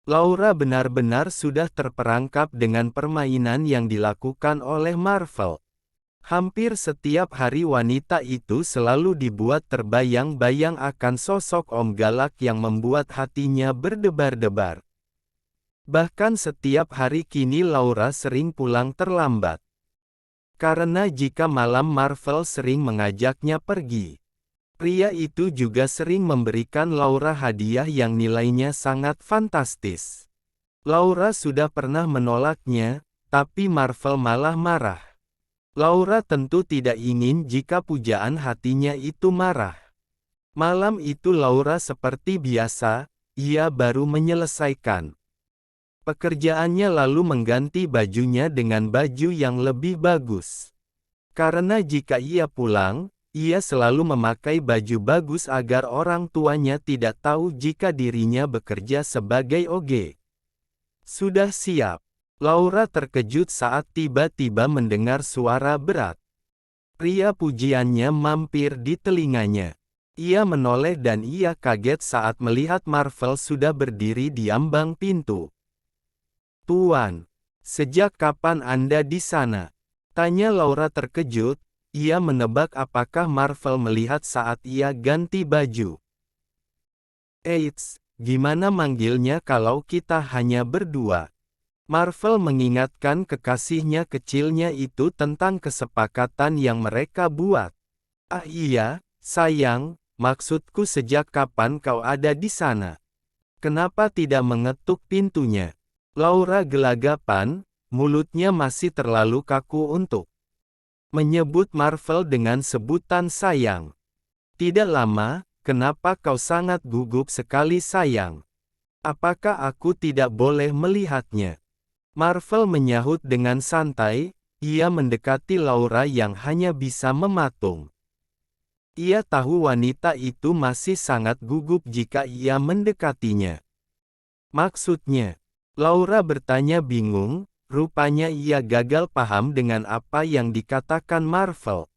Laura benar-benar sudah terperangkap dengan permainan yang dilakukan oleh Marvel. Hampir setiap hari wanita itu selalu dibuat terbayang-bayang akan sosok Om Galak yang membuat hatinya berdebar-debar. Bahkan setiap hari kini Laura sering pulang terlambat. Karena jika malam Marvel sering mengajaknya pergi. Pria itu juga sering memberikan Laura hadiah yang nilainya sangat fantastis. Laura sudah pernah menolaknya, tapi Marvel malah marah. Laura tentu tidak ingin jika pujaan hatinya itu marah. Malam itu Laura seperti biasa, ia baru menyelesaikan pekerjaannya lalu mengganti bajunya dengan baju yang lebih bagus. Karena jika ia pulang, ia selalu memakai baju bagus agar orang tuanya tidak tahu jika dirinya bekerja sebagai OG. Sudah siap. Laura terkejut saat tiba-tiba mendengar suara berat. Pria pujiannya mampir di telinganya. Ia menoleh dan ia kaget saat melihat Marvel sudah berdiri di ambang pintu. "Tuan, sejak kapan Anda di sana?" tanya Laura terkejut. Ia menebak apakah Marvel melihat saat ia ganti baju. "Eits, gimana manggilnya kalau kita hanya berdua?" Marvel mengingatkan kekasihnya kecilnya itu tentang kesepakatan yang mereka buat. "Ah iya, sayang, maksudku sejak kapan kau ada di sana? Kenapa tidak mengetuk pintunya?" Laura gelagapan, mulutnya masih terlalu kaku untuk menyebut Marvel dengan sebutan sayang. "Tidak lama, kenapa kau sangat gugup sekali sayang? Apakah aku tidak boleh melihatnya?" Marvel menyahut dengan santai, ia mendekati Laura yang hanya bisa mematung. Ia tahu wanita itu masih sangat gugup jika ia mendekatinya. "Maksudnya?" Laura bertanya bingung. Rupanya ia gagal paham dengan apa yang dikatakan Marvel.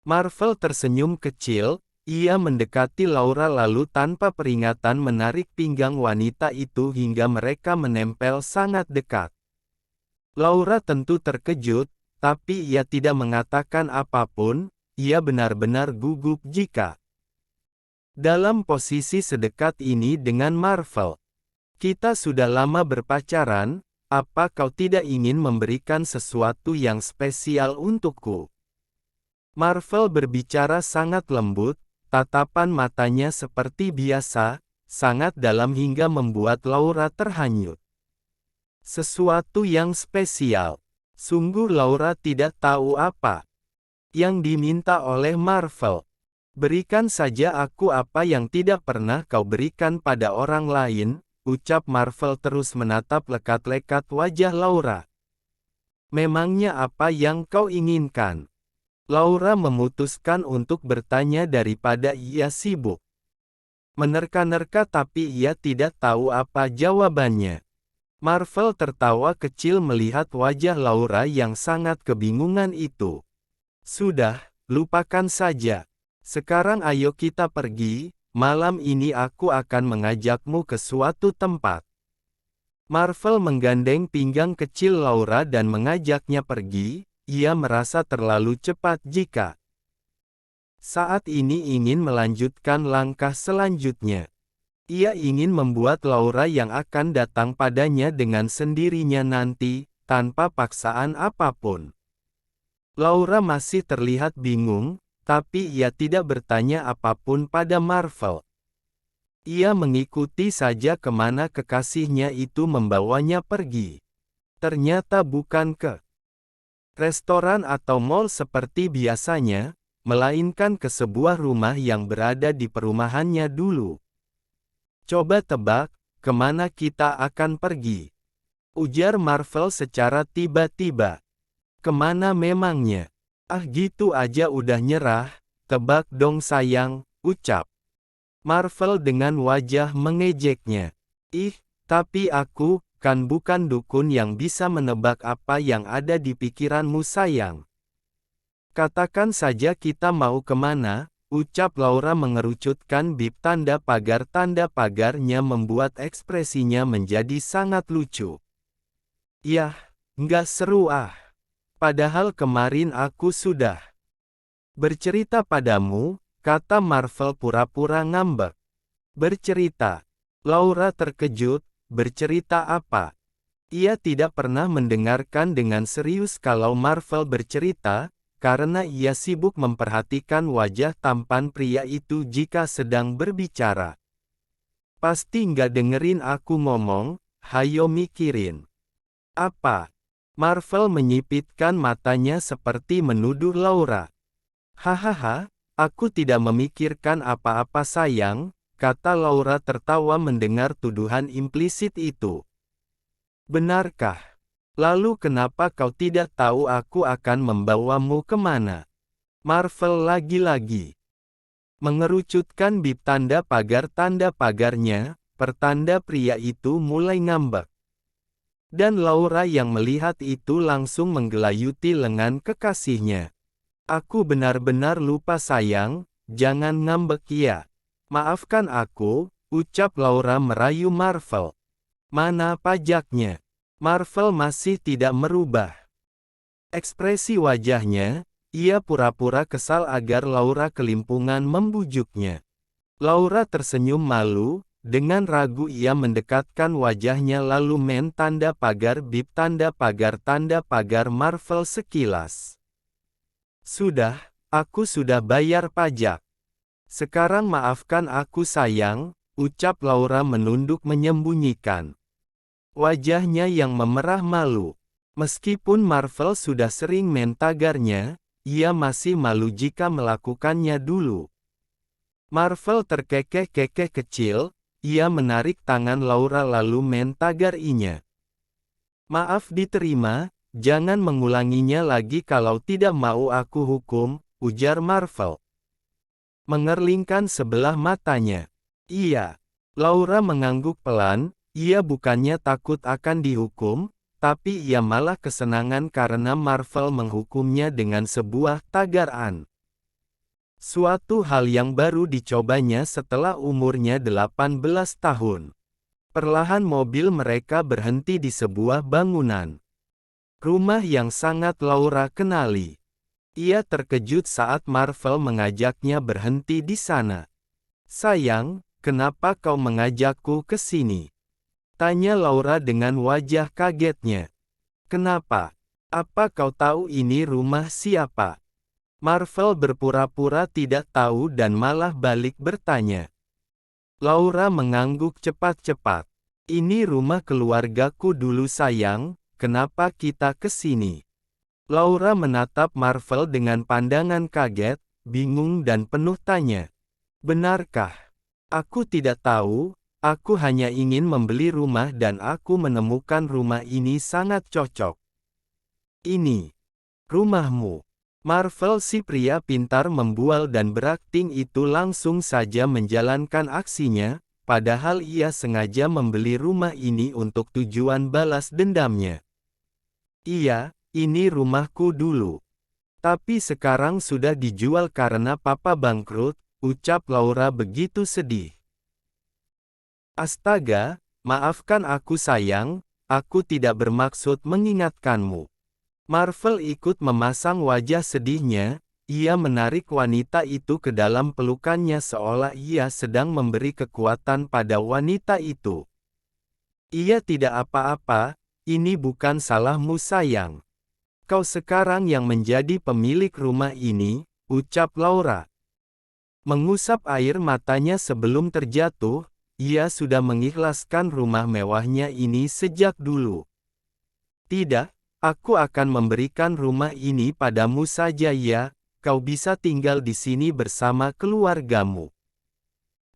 Marvel tersenyum kecil, ia mendekati Laura lalu tanpa peringatan menarik pinggang wanita itu hingga mereka menempel sangat dekat. Laura tentu terkejut, tapi ia tidak mengatakan apapun, ia benar-benar gugup jika dalam posisi sedekat ini dengan Marvel. "Kita sudah lama berpacaran. Apa kau tidak ingin memberikan sesuatu yang spesial untukku?" Marvel berbicara sangat lembut, tatapan matanya seperti biasa, sangat dalam hingga membuat Laura terhanyut. Sesuatu yang spesial. Sungguh Laura tidak tahu apa yang diminta oleh Marvel. "Berikan saja aku apa yang tidak pernah kau berikan pada orang lain," ucap Marvel terus menatap lekat-lekat wajah Laura. "Memangnya apa yang kau inginkan?" Laura memutuskan untuk bertanya daripada ia sibuk menerka-nerka tapi ia tidak tahu apa jawabannya. Marvel tertawa kecil melihat wajah Laura yang sangat kebingungan itu. "Sudah, lupakan saja. Sekarang ayo kita pergi. Malam ini aku akan mengajakmu ke suatu tempat." Marvel menggandeng pinggang kecil Laura dan mengajaknya pergi. Ia merasa terlalu cepat jika saat ini ingin melanjutkan langkah selanjutnya. Ia ingin membuat Laura yang akan datang padanya dengan sendirinya nanti, tanpa paksaan apapun. Laura masih terlihat bingung, tapi ia tidak bertanya apapun pada Marvel. Ia mengikuti saja kemana kekasihnya itu membawanya pergi. Ternyata bukan ke restoran atau mall seperti biasanya, melainkan ke sebuah rumah yang berada di perumahannya dulu. "Coba tebak, kemana kita akan pergi?" ujar Marvel secara tiba-tiba. "Kemana memangnya? Ah gitu aja udah nyerah, tebak dong sayang," ucap Marvel dengan wajah mengejeknya. "Ih, tapi aku, kan bukan dukun yang bisa menebak apa yang ada di pikiranmu sayang. Katakan saja kita mau kemana, ucap Laura mengerucutkan bib tanda pagarnya membuat ekspresinya menjadi sangat lucu. Yah, nggak seru ah. Padahal kemarin aku sudah bercerita padamu, kata Marvel pura-pura ngambek. Bercerita. Laura terkejut, bercerita apa? Ia tidak pernah mendengarkan dengan serius kalau Marvel bercerita, karena ia sibuk memperhatikan wajah tampan pria itu jika sedang berbicara. Pasti nggak dengerin aku ngomong, hayo mikirin. Apa? Marvel menyipitkan matanya seperti menuduh Laura. Hahaha, aku tidak memikirkan apa-apa sayang, kata Laura tertawa mendengar tuduhan implisit itu. Benarkah? Lalu kenapa kau tidak tahu aku akan membawamu kemana? Marvel lagi-lagi mengerucutkan bib tanda pagarnya, pertanda pria itu mulai ngambek. Dan Laura yang melihat itu langsung menggelayuti lengan kekasihnya. Aku benar-benar lupa sayang, jangan ngambek ya. Maafkan aku, ucap Laura merayu Marvel. Mana pajaknya? Marvel masih tidak merubah ekspresi wajahnya, ia pura-pura kesal agar Laura kelimpungan membujuknya. Laura tersenyum malu, dengan ragu ia mendekatkan wajahnya lalu main tanda pagar bib tanda pagar Marvel sekilas. Sudah, aku sudah bayar pajak. Sekarang maafkan aku sayang, ucap Laura menunduk menyembunyikan wajahnya yang memerah malu. Meskipun Marvel sudah sering main tagarnya, ia masih malu jika melakukannya dulu. Marvel terkekeh-kekeh kecil, ia menarik tangan Laura lalu main tagar-inya. Maaf diterima, jangan mengulanginya lagi kalau tidak mau aku hukum, ujar Marvel. Mengerlingkan sebelah matanya. Iya. Laura mengangguk pelan, ia bukannya takut akan dihukum, tapi ia malah kesenangan karena Marvel menghukumnya dengan sebuah tagar-an. Suatu hal yang baru dicobanya setelah umurnya 18 tahun. Perlahan mobil mereka berhenti di sebuah bangunan. Rumah yang sangat Laura kenali. Ia terkejut saat Marvel mengajaknya berhenti di sana. Sayang, kenapa kau mengajakku ke sini? Tanya Laura dengan wajah kagetnya. Kenapa? Apa kau tahu ini rumah siapa? Marvel berpura-pura tidak tahu dan malah balik bertanya. Laura mengangguk cepat-cepat. Ini rumah keluargaku dulu sayang, kenapa kita ke sini? Laura menatap Marvel dengan pandangan kaget, bingung dan penuh tanya. Benarkah? Aku tidak tahu. Aku hanya ingin membeli rumah dan aku menemukan rumah ini sangat cocok. Ini rumahmu. Marvel si pria pintar membual dan berakting itu langsung saja menjalankan aksinya, padahal ia sengaja membeli rumah ini untuk tujuan balas dendamnya. Iya, ini rumahku dulu. Tapi sekarang sudah dijual karena papa bangkrut, ucap Laura begitu sedih. Astaga, maafkan aku sayang, aku tidak bermaksud mengingatkanmu. Marvel ikut memasang wajah sedihnya, ia menarik wanita itu ke dalam pelukannya seolah ia sedang memberi kekuatan pada wanita itu. Ia tidak apa-apa, ini bukan salahmu sayang. Kau sekarang yang menjadi pemilik rumah ini, ucap Laura. Mengusap air matanya sebelum terjatuh, ia sudah mengikhlaskan rumah mewahnya ini sejak dulu. Tidak, aku akan memberikan rumah ini padamu saja ya, kau bisa tinggal di sini bersama keluargamu.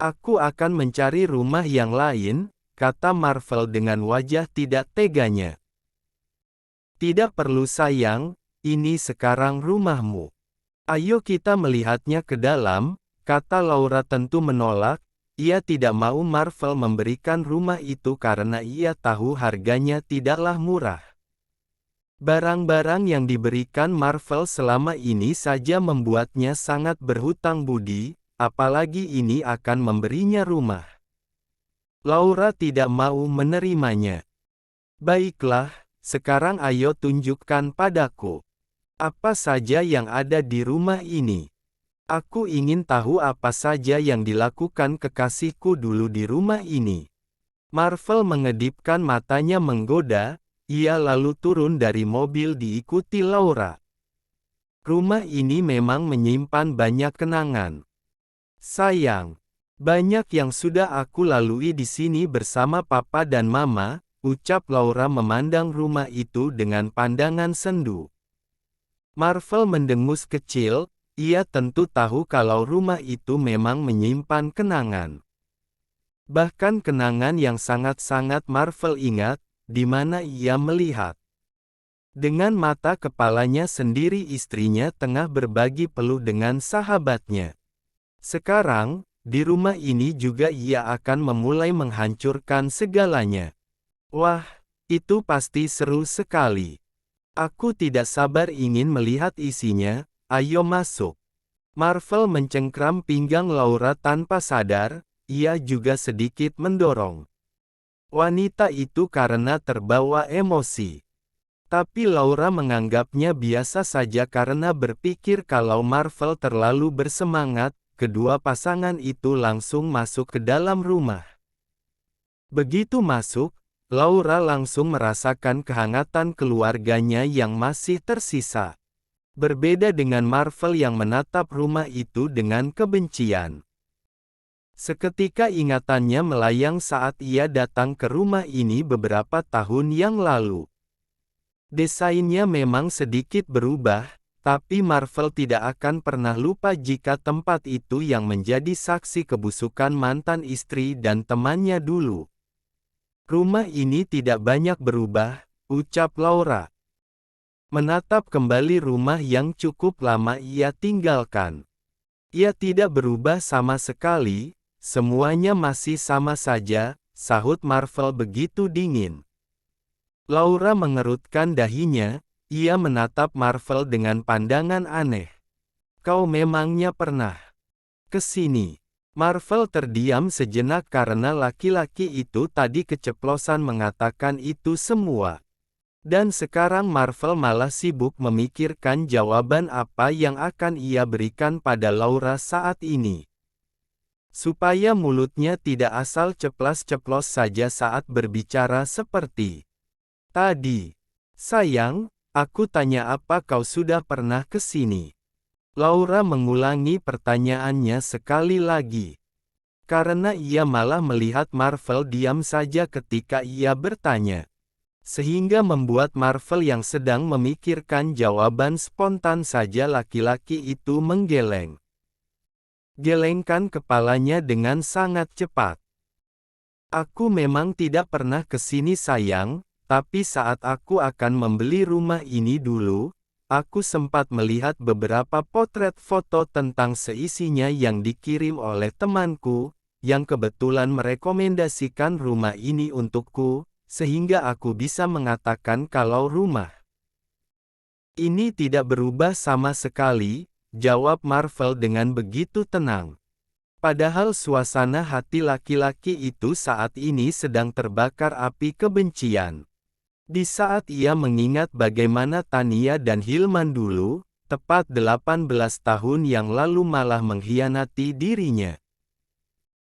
Aku akan mencari rumah yang lain, kata Marvel dengan wajah tidak teganya. Tidak perlu sayang, ini sekarang rumahmu. Ayo kita melihatnya ke dalam, kata Laura tentu menolak. Ia tidak mau Marvel memberikan rumah itu karena ia tahu harganya tidaklah murah. Barang-barang yang diberikan Marvel selama ini saja membuatnya sangat berhutang budi, apalagi ini akan memberinya rumah. Laura tidak mau menerimanya. Baiklah, sekarang ayo tunjukkan padaku. Apa saja yang ada di rumah ini? Aku ingin tahu apa saja yang dilakukan kekasihku dulu di rumah ini. Marvel mengedipkan matanya menggoda, ia lalu turun dari mobil diikuti Laura. Rumah ini memang menyimpan banyak kenangan. Sayang, banyak yang sudah aku lalui di sini bersama papa dan mama, ucap Laura memandang rumah itu dengan pandangan sendu. Marvel mendengus kecil, ia tentu tahu kalau rumah itu memang menyimpan kenangan. Bahkan kenangan yang sangat-sangat Marvel ingat, di mana ia melihat. Dengan mata kepalanya sendiri istrinya tengah berbagi peluk dengan sahabatnya. Sekarang, di rumah ini juga ia akan memulai menghancurkan segalanya. Wah, itu pasti seru sekali. Aku tidak sabar ingin melihat isinya, ayo masuk. Marvel mencengkram pinggang Laura tanpa sadar, ia juga sedikit mendorong wanita itu karena terbawa emosi. Tapi Laura menganggapnya biasa saja karena berpikir kalau Marvel terlalu bersemangat, kedua pasangan itu langsung masuk ke dalam rumah. Begitu masuk, Laura langsung merasakan kehangatan keluarganya yang masih tersisa. Berbeda dengan Marvel yang menatap rumah itu dengan kebencian. Seketika ingatannya melayang saat ia datang ke rumah ini beberapa tahun yang lalu. Desainnya memang sedikit berubah, tapi Marvel tidak akan pernah lupa jika tempat itu yang menjadi saksi kebusukan mantan istri dan temannya dulu. Rumah ini tidak banyak berubah, ucap Laura. Menatap kembali rumah yang cukup lama ia tinggalkan. Ia tidak berubah sama sekali. Semuanya masih sama saja, sahut Marvel begitu dingin. Laura mengerutkan dahinya, ia menatap Marvel dengan pandangan aneh. Kau memangnya pernah ke sini? Marvel terdiam sejenak karena laki-laki itu tadi keceplosan mengatakan itu semua. Dan sekarang Marvel malah sibuk memikirkan jawaban apa yang akan ia berikan pada Laura saat ini. Supaya mulutnya tidak asal ceplas-ceplos saja saat berbicara seperti tadi. Sayang, aku tanya apa kau sudah pernah ke sini? Laura mengulangi pertanyaannya sekali lagi. Karena ia malah melihat Marvel diam saja ketika ia bertanya. Sehingga membuat Marvel yang sedang memikirkan jawaban spontan saja laki-laki itu menggeleng. Gelengkan kepalanya dengan sangat cepat. Aku memang tidak pernah ke sini sayang, tapi saat aku akan membeli rumah ini dulu, aku sempat melihat beberapa potret foto tentang seisinya yang dikirim oleh temanku, yang kebetulan merekomendasikan rumah ini untukku, sehingga aku bisa mengatakan kalau rumah ini tidak berubah sama sekali, jawab Marvel dengan begitu tenang. Padahal suasana hati laki-laki itu saat ini sedang terbakar api kebencian. Di saat ia mengingat bagaimana Tania dan Hilman dulu, tepat 18 tahun yang lalu malah mengkhianati dirinya.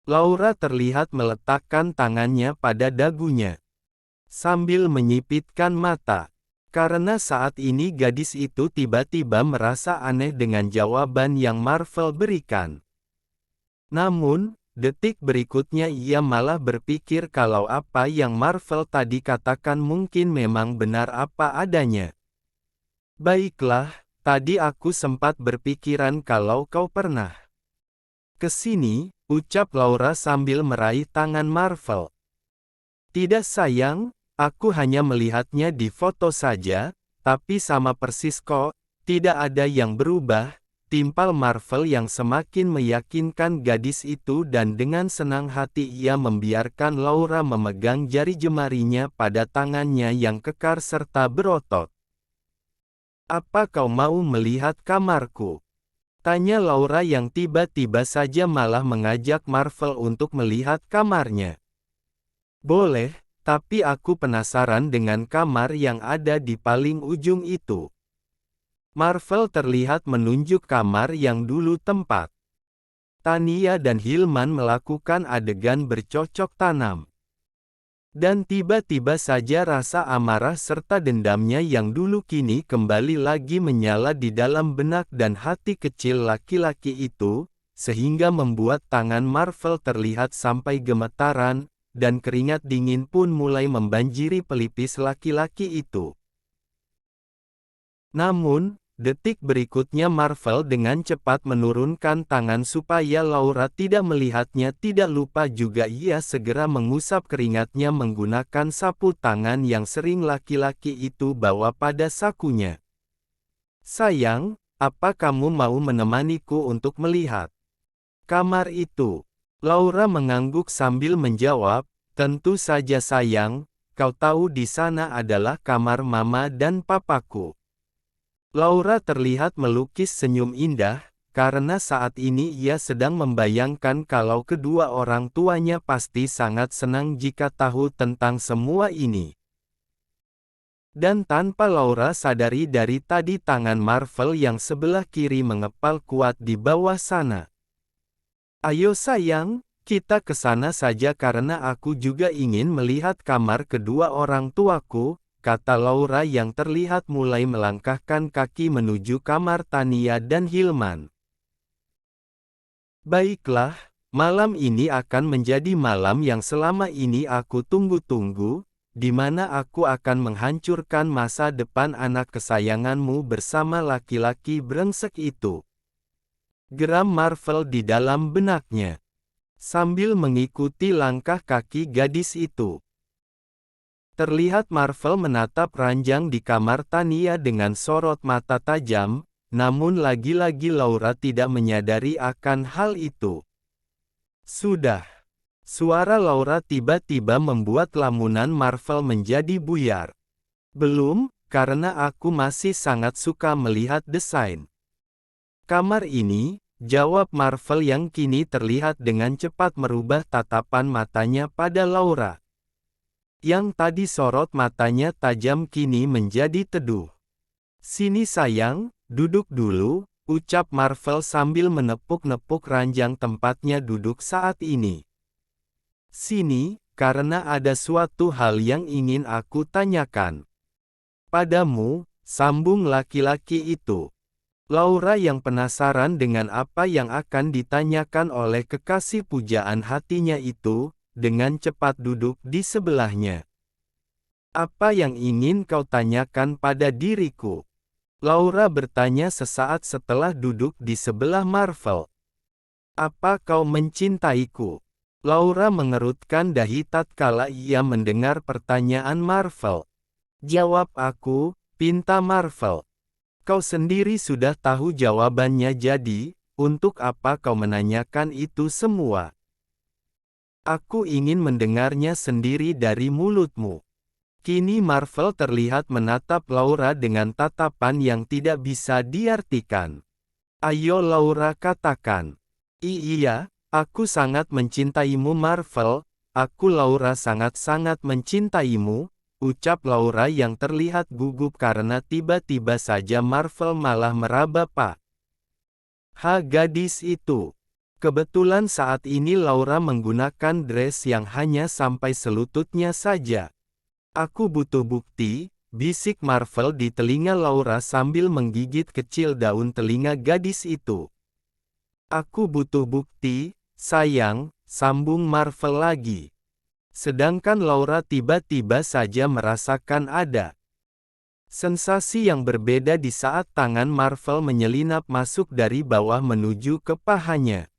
Laura terlihat meletakkan tangannya pada dagunya. Sambil menyipitkan mata. Karena saat ini gadis itu tiba-tiba merasa aneh dengan jawaban yang Marvel berikan. Namun, detik berikutnya ia malah berpikir kalau apa yang Marvel tadi katakan mungkin memang benar apa adanya. Baiklah, tadi aku sempat berpikiran kalau kau pernah ke sini, ucap Laura sambil meraih tangan Marvel. Tidak sayang, aku hanya melihatnya di foto saja, tapi sama persis kok, tidak ada yang berubah, timpal Marvel yang semakin meyakinkan gadis itu dan dengan senang hati ia membiarkan Laura memegang jari jemarinya pada tangannya yang kekar serta berotot. Apa kau mau melihat kamarku? Tanya Laura yang tiba-tiba saja malah mengajak Marvel untuk melihat kamarnya. Boleh, tapi aku penasaran dengan kamar yang ada di paling ujung itu. Marvel terlihat menunjuk kamar yang dulu tempat Tania dan Hilman melakukan adegan bercocok tanam. Dan tiba-tiba saja rasa amarah serta dendamnya yang dulu kini kembali lagi menyala di dalam benak dan hati kecil laki-laki itu, sehingga membuat tangan Marvel terlihat sampai gemetaran, dan keringat dingin pun mulai membanjiri pelipis laki-laki itu. Namun, detik berikutnya Marvel dengan cepat menurunkan tangan supaya Laura tidak melihatnya. Tidak lupa juga ia segera mengusap keringatnya menggunakan sapu tangan yang sering laki-laki itu bawa pada sakunya. Sayang, apa kamu mau menemaniku untuk melihat kamar itu? Laura mengangguk sambil menjawab, tentu saja sayang, kau tahu di sana adalah kamar mama dan papaku. Laura terlihat melukis senyum indah, karena saat ini ia sedang membayangkan kalau kedua orang tuanya pasti sangat senang jika tahu tentang semua ini. Dan tanpa Laura sadari dari tadi tangan Marvel yang sebelah kiri mengepal kuat di bawah sana. Ayo sayang, kita ke sana saja karena aku juga ingin melihat kamar kedua orang tuaku, kata Laura yang terlihat mulai melangkahkan kaki menuju kamar Tania dan Hilman. Baiklah, malam ini akan menjadi malam yang selama ini aku tunggu-tunggu, di mana aku akan menghancurkan masa depan anak kesayanganmu bersama laki-laki brengsek itu. Geram Marvel di dalam benaknya, sambil mengikuti langkah kaki gadis itu. Terlihat Marvel menatap ranjang di kamar Tania dengan sorot mata tajam, namun lagi-lagi Laura tidak menyadari akan hal itu. Sudah. Suara Laura tiba-tiba membuat lamunan Marvel menjadi buyar. Belum, karena aku masih sangat suka melihat desain kamar ini, jawab Marvel yang kini terlihat dengan cepat merubah tatapan matanya pada Laura. Yang tadi sorot matanya tajam kini menjadi teduh. Sini sayang, duduk dulu, ucap Marvel sambil menepuk-nepuk ranjang tempatnya duduk saat ini. Sini, karena ada suatu hal yang ingin aku tanyakan padamu, sambung laki-laki itu. Laura yang penasaran dengan apa yang akan ditanyakan oleh kekasih pujaan hatinya itu, dengan cepat duduk di sebelahnya. Apa yang ingin kau tanyakan pada diriku? Laura bertanya sesaat setelah duduk di sebelah Marvel. Apa kau mencintaiku? Laura mengerutkan dahi tatkala ia mendengar pertanyaan Marvel. Jawab aku, pinta Marvel. Kau sendiri sudah tahu jawabannya jadi, untuk apa kau menanyakan itu semua? Aku ingin mendengarnya sendiri dari mulutmu. Kini Marvel terlihat menatap Laura dengan tatapan yang tidak bisa diartikan. Ayo Laura katakan. Iya, aku sangat mencintaimu Marvel, aku Laura sangat-sangat mencintaimu, ucap Laura yang terlihat gugup karena tiba-tiba saja Marvel malah meraba gadis itu. Kebetulan saat ini Laura menggunakan dress yang hanya sampai selututnya saja. Aku butuh bukti, bisik Marvel di telinga Laura sambil menggigit kecil daun telinga gadis itu. Aku butuh bukti, sayang, sambung Marvel lagi. Sedangkan Laura tiba-tiba saja merasakan ada sensasi yang berbeda di saat tangan Marvel menyelinap masuk dari bawah menuju ke pahanya.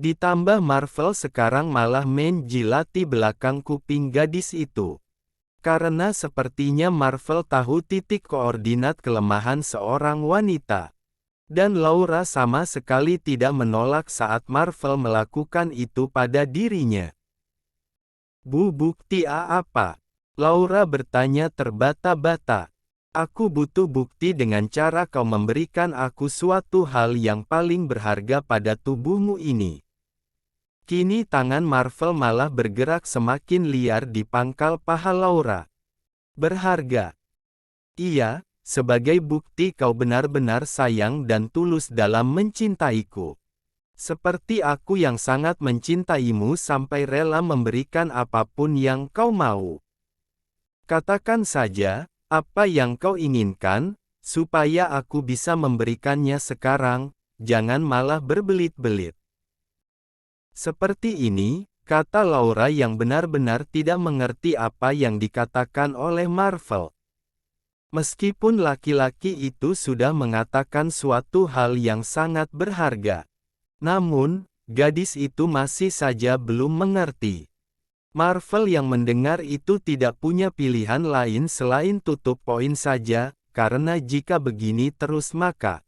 Ditambah Marvel sekarang malah menjilati belakang kuping gadis itu. Karena sepertinya Marvel tahu titik koordinat kelemahan seorang wanita. Dan Laura sama sekali tidak menolak saat Marvel melakukan itu pada dirinya. Bukti apa? Laura bertanya terbata-bata. Aku butuh bukti dengan cara kau memberikan aku suatu hal yang paling berharga pada tubuhmu ini. Kini tangan Marvel malah bergerak semakin liar di pangkal paha Laura. Berharga. Iya, sebagai bukti kau benar-benar sayang dan tulus dalam mencintaiku. Seperti aku yang sangat mencintaimu sampai rela memberikan apapun yang kau mau. Katakan saja, apa yang kau inginkan, supaya aku bisa memberikannya sekarang, jangan malah berbelit-belit. Seperti ini, kata Laura yang benar-benar tidak mengerti apa yang dikatakan oleh Marvel. Meskipun laki-laki itu sudah mengatakan suatu hal yang sangat berharga. Namun, gadis itu masih saja belum mengerti. Marvel yang mendengar itu tidak punya pilihan lain selain tutup poin saja, karena jika begini terus maka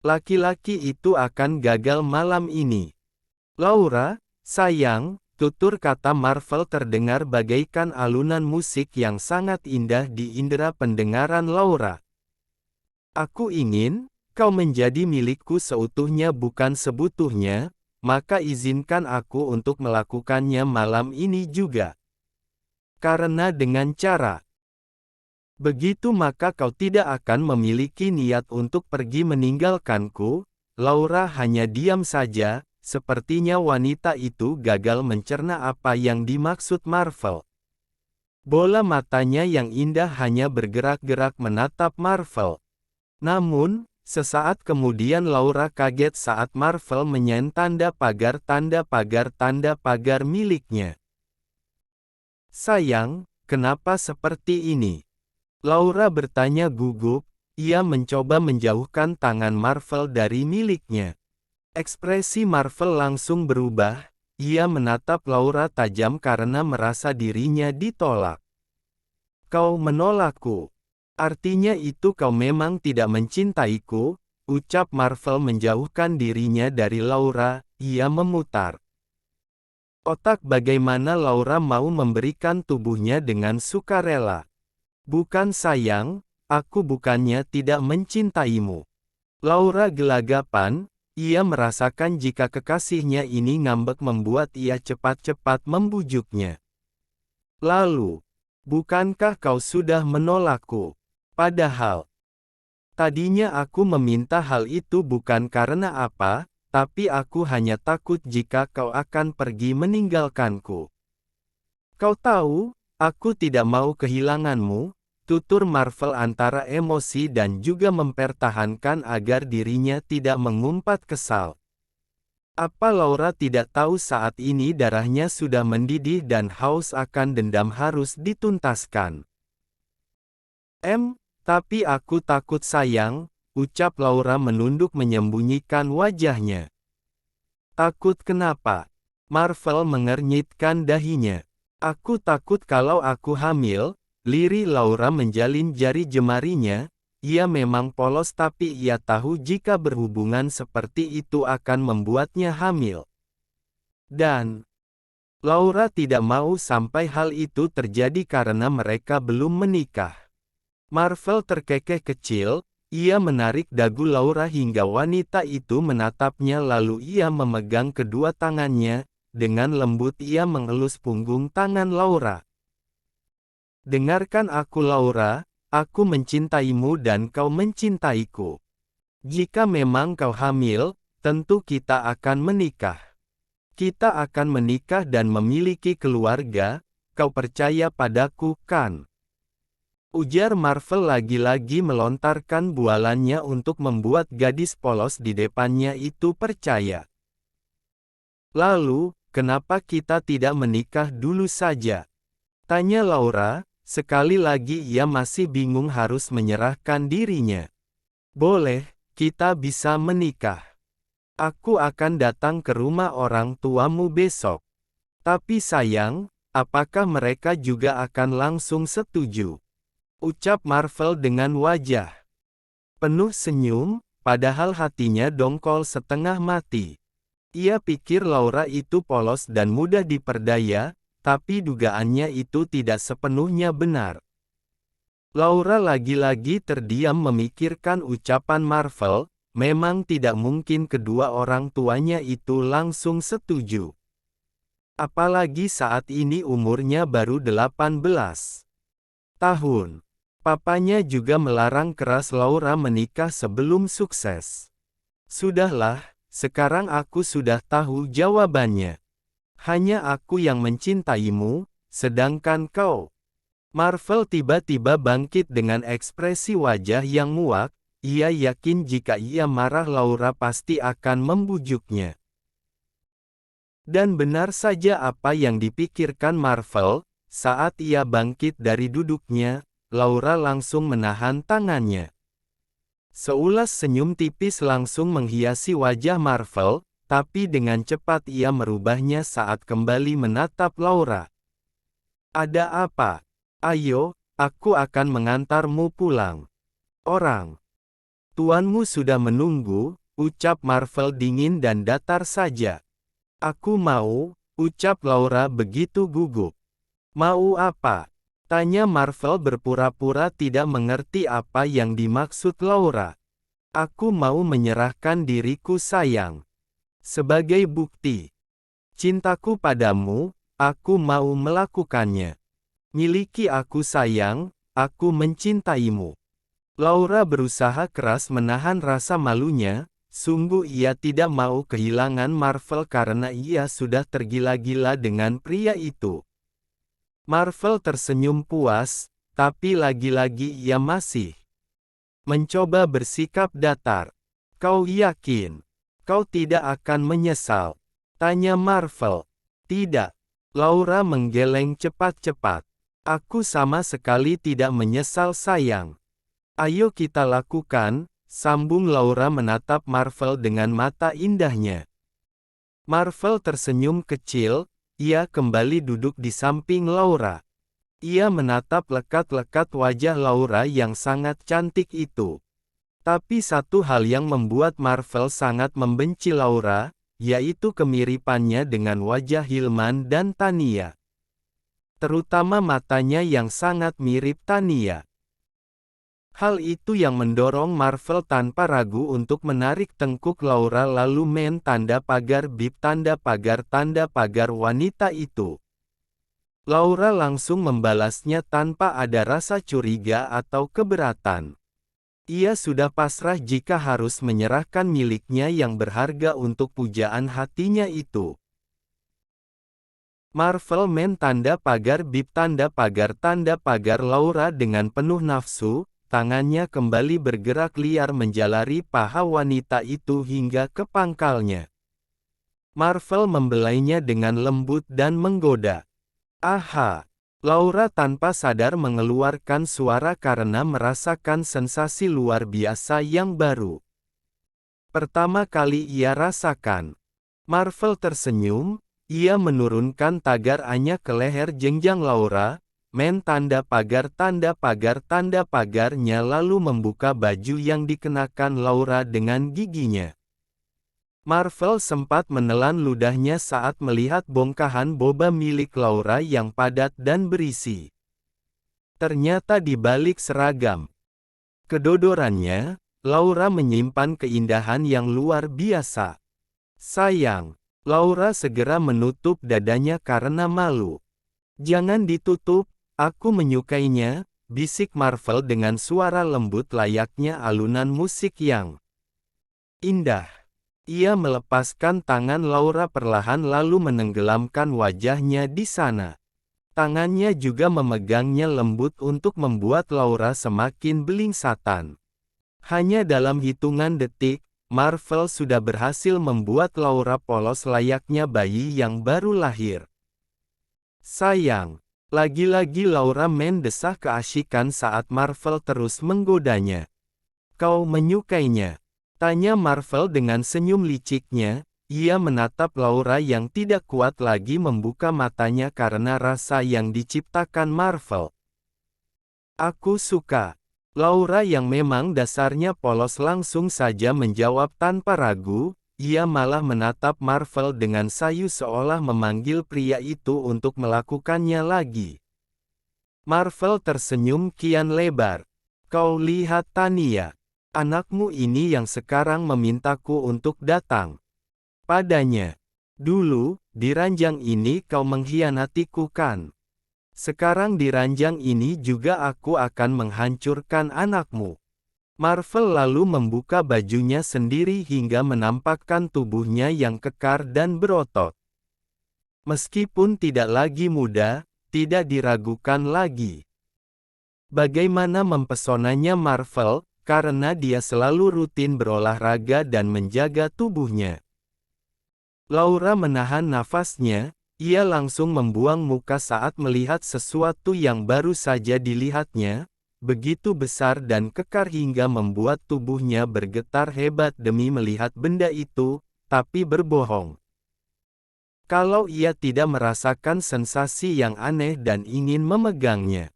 laki-laki itu akan gagal malam ini. Laura, sayang, tutur kata Marvel terdengar bagaikan alunan musik yang sangat indah di indera pendengaran Laura. Aku ingin kau menjadi milikku seutuhnya bukan sebutuhnya, maka izinkan aku untuk melakukannya malam ini juga. Karena dengan cara begitu maka kau tidak akan memiliki niat untuk pergi meninggalkanku. Laura hanya diam saja, sepertinya wanita itu gagal mencerna apa yang dimaksud Marvel. Bola matanya yang indah hanya bergerak-gerak menatap Marvel. Namun, sesaat kemudian Laura kaget saat Marvel menyen tanda pagar miliknya. Sayang, kenapa seperti ini? Laura bertanya gugup, ia mencoba menjauhkan tangan Marvel dari miliknya. Ekspresi Marvel langsung berubah, ia menatap Laura tajam karena merasa dirinya ditolak. Kau menolakku. Artinya itu kau memang tidak mencintaiku, ucap Marvel menjauhkan dirinya dari Laura, ia memutar otak bagaimana Laura mau memberikan tubuhnya dengan sukarela. Bukan sayang, aku bukannya tidak mencintaimu. Laura gelagapan, ia merasakan jika kekasihnya ini ngambek membuat ia cepat-cepat membujuknya. Lalu, bukankah kau sudah menolakku? Padahal, tadinya aku meminta hal itu bukan karena apa, tapi aku hanya takut jika kau akan pergi meninggalkanku. Kau tahu, aku tidak mau kehilanganmu, tutur Marvel antara emosi dan juga mempertahankan agar dirinya tidak mengumpat kesal. Apa Laura tidak tahu saat ini darahnya sudah mendidih dan haus akan dendam harus dituntaskan? Tapi aku takut sayang, ucap Laura menunduk menyembunyikan wajahnya. Takut kenapa? Marvel mengernyitkan dahinya. Aku takut kalau aku hamil, lirih Laura menjalin jari jemarinya, ia memang polos tapi ia tahu jika berhubungan seperti itu akan membuatnya hamil. Dan Laura tidak mau sampai hal itu terjadi karena mereka belum menikah. Marvel terkekeh kecil, ia menarik dagu Laura hingga wanita itu menatapnya lalu ia memegang kedua tangannya, dengan lembut ia mengelus punggung tangan Laura. Dengarkan aku Laura, aku mencintaimu dan kau mencintaiku. Jika memang kau hamil, tentu kita akan menikah. Kita akan menikah dan memiliki keluarga, kau percaya padaku kan? Ujar Marvel lagi-lagi melontarkan bualannya untuk membuat gadis polos di depannya itu percaya. Lalu, kenapa kita tidak menikah dulu saja? Tanya Laura, sekali lagi ia masih bingung harus menyerahkan dirinya. Boleh, kita bisa menikah. Aku akan datang ke rumah orang tuamu besok. Tapi sayang, apakah mereka juga akan langsung setuju? Ucap Marvel dengan wajah penuh senyum, padahal hatinya dongkol setengah mati. Ia pikir Laura itu polos dan mudah diperdaya, tapi dugaannya itu tidak sepenuhnya benar. Laura lagi-lagi terdiam memikirkan ucapan Marvel, memang tidak mungkin kedua orang tuanya itu langsung setuju. Apalagi saat ini umurnya baru 18 tahun. Papanya juga melarang keras Laura menikah sebelum sukses. Sudahlah, sekarang aku sudah tahu jawabannya. Hanya aku yang mencintaimu, sedangkan kau. Marvel tiba-tiba bangkit dengan ekspresi wajah yang muak, ia yakin jika ia marah Laura pasti akan membujuknya. Dan benar saja apa yang dipikirkan Marvel, saat ia bangkit dari duduknya, Laura langsung menahan tangannya. Seulas senyum tipis langsung menghiasi wajah Marvel, tapi dengan cepat ia merubahnya saat kembali menatap Laura. Ada apa? Ayo, aku akan mengantarmu pulang. Orang tuanmu sudah menunggu, ucap Marvel dingin dan datar saja. Aku mau, ucap Laura begitu gugup. Mau apa? Tanya Marvel berpura-pura tidak mengerti apa yang dimaksud Laura. Aku mau menyerahkan diriku sayang. Sebagai bukti cintaku padamu, aku mau melakukannya. Miliki aku sayang, aku mencintaimu. Laura berusaha keras menahan rasa malunya, sungguh ia tidak mau kehilangan Marvel karena ia sudah tergila-gila dengan pria itu. Marvel tersenyum puas, tapi lagi-lagi ia masih mencoba bersikap datar. Kau yakin? Kau tidak akan menyesal? Tanya Marvel. Tidak. Laura menggeleng cepat-cepat. Aku sama sekali tidak menyesal sayang. Ayo kita lakukan, sambung Laura menatap Marvel dengan mata indahnya. Marvel tersenyum kecil, ia kembali duduk di samping Laura. Ia menatap lekat-lekat wajah Laura yang sangat cantik itu. Tapi satu hal yang membuat Marvel sangat membenci Laura, yaitu kemiripannya dengan wajah Hilman dan Tania. Terutama matanya yang sangat mirip Tania. Hal itu yang mendorong Marvel tanpa ragu untuk menarik tengkuk Laura lalu main tanda pagar bip tanda pagar wanita itu. Laura langsung membalasnya tanpa ada rasa curiga atau keberatan. Ia sudah pasrah jika harus menyerahkan miliknya yang berharga untuk pujaan hatinya itu. Marvel main tanda pagar bip tanda pagar Laura dengan penuh nafsu, tangannya kembali bergerak liar menjalari paha wanita itu hingga ke pangkalnya. Marvel membelainya dengan lembut dan menggoda. Aha! Laura tanpa sadar mengeluarkan suara karena merasakan sensasi luar biasa yang baru. Pertama kali ia rasakan. Marvel tersenyum. Ia menurunkan tagar Anya ke leher jenjang Laura, main tanda pagarnya lalu membuka baju yang dikenakan Laura dengan giginya. Marvel sempat menelan ludahnya saat melihat bongkahan boba milik Laura yang padat dan berisi. Ternyata di balik seragam kedodorannya, Laura menyimpan keindahan yang luar biasa. Sayang. Laura segera menutup dadanya karena malu. Jangan ditutup, aku menyukainya, bisik Marvel dengan suara lembut layaknya alunan musik yang indah. Ia melepaskan tangan Laura perlahan lalu menenggelamkan wajahnya di sana. Tangannya juga memegangnya lembut untuk membuat Laura semakin belingsatan. Hanya dalam hitungan detik, Marvel sudah berhasil membuat Laura polos layaknya bayi yang baru lahir. Sayang, lagi-lagi Laura mendesah keasikan saat Marvel terus menggodanya. Kau menyukainya? Tanya Marvel dengan senyum liciknya. Ia menatap Laura yang tidak kuat lagi membuka matanya karena rasa yang diciptakan Marvel. Aku suka. Laura yang memang dasarnya polos langsung saja menjawab tanpa ragu, ia malah menatap Marvel dengan sayu seolah memanggil pria itu untuk melakukannya lagi. Marvel tersenyum kian lebar. Kau lihat Tania. Anakmu ini yang sekarang memintaku untuk datang padanya. Dulu, di ranjang ini kau mengkhianatiku kan? Sekarang di ranjang ini juga aku akan menghancurkan anakmu. Marvel lalu membuka bajunya sendiri hingga menampakkan tubuhnya yang kekar dan berotot. Meskipun tidak lagi muda, tidak diragukan lagi. Bagaimana mempesonanya Marvel, karena dia selalu rutin berolahraga dan menjaga tubuhnya. Laura menahan nafasnya, ia langsung membuang muka saat melihat sesuatu yang baru saja dilihatnya, begitu besar dan kekar hingga membuat tubuhnya bergetar hebat demi melihat benda itu, tapi berbohong. Kalau ia tidak merasakan sensasi yang aneh dan ingin memegangnya.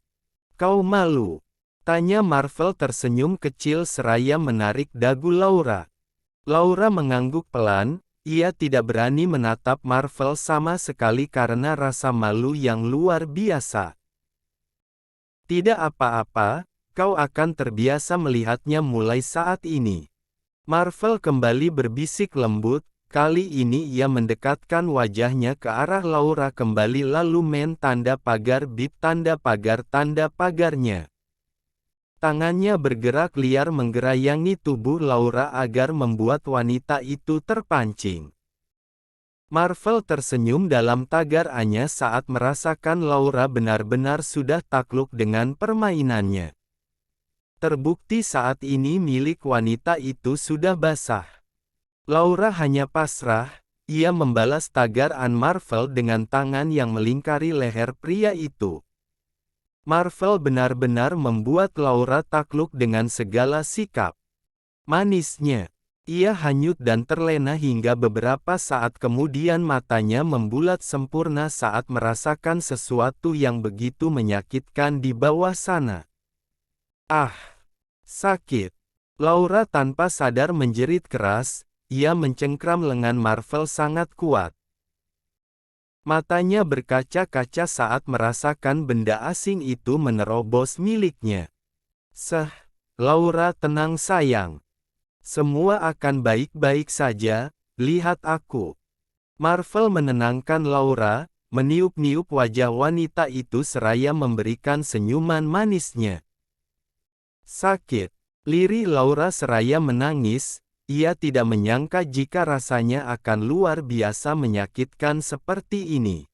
Kau malu? Tanya Marvel tersenyum kecil seraya menarik dagu Laura. Laura mengangguk pelan. Ia tidak berani menatap Marvel sama sekali karena rasa malu yang luar biasa. Tidak apa-apa, kau akan terbiasa melihatnya mulai saat ini. Marvel kembali berbisik lembut, kali ini ia mendekatkan wajahnya ke arah Laura kembali lalu tanda pagar bip tanda pagarnya. Tangannya bergerak liar menggerayangi tubuh Laura agar membuat wanita itu terpancing. Marvel tersenyum dalam tagarnya saat merasakan Laura benar-benar sudah takluk dengan permainannya. Terbukti saat ini milik wanita itu sudah basah. Laura hanya pasrah, ia membalas tagar Marvel dengan tangan yang melingkari leher pria itu. Marvel benar-benar membuat Laura takluk dengan segala sikap. Manisnya, ia hanyut dan terlena hingga beberapa saat kemudian matanya membulat sempurna saat merasakan sesuatu yang begitu menyakitkan di bawah sana. Ah! Sakit! Laura tanpa sadar menjerit keras, ia mencengkram lengan Marvel sangat kuat. Matanya berkaca-kaca saat merasakan benda asing itu menerobos miliknya. Laura tenang sayang. Semua akan baik-baik saja, lihat aku. Marvel menenangkan Laura, meniup-niup wajah wanita itu seraya memberikan senyuman manisnya. Sakit. Lirih Laura seraya menangis. Ia tidak menyangka jika rasanya akan luar biasa menyakitkan seperti ini.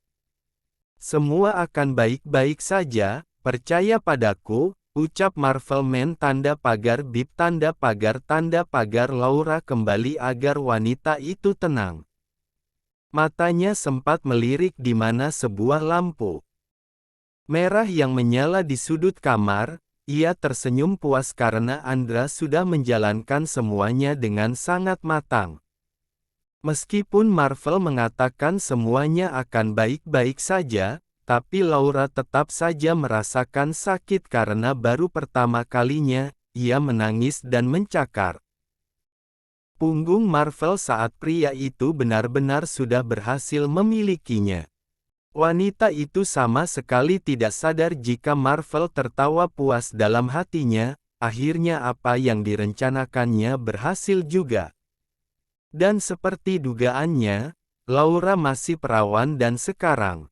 Semua akan baik-baik saja, percaya padaku, ucap Marvel tanda pagar bip tanda pagar Laura kembali agar wanita itu tenang. Matanya sempat melirik di mana sebuah lampu merah yang menyala di sudut kamar. Ia tersenyum puas karena Andra sudah menjalankan semuanya dengan sangat matang. Meskipun Marvel mengatakan semuanya akan baik-baik saja, tapi Laura tetap saja merasakan sakit karena baru pertama kalinya, ia menangis dan mencakar punggung Marvel saat pria itu benar-benar sudah berhasil memilikinya. Wanita itu sama sekali tidak sadar jika Marvel tertawa puas dalam hatinya, akhirnya apa yang direncanakannya berhasil juga. Dan seperti dugaannya, Laura masih perawan dan sekarang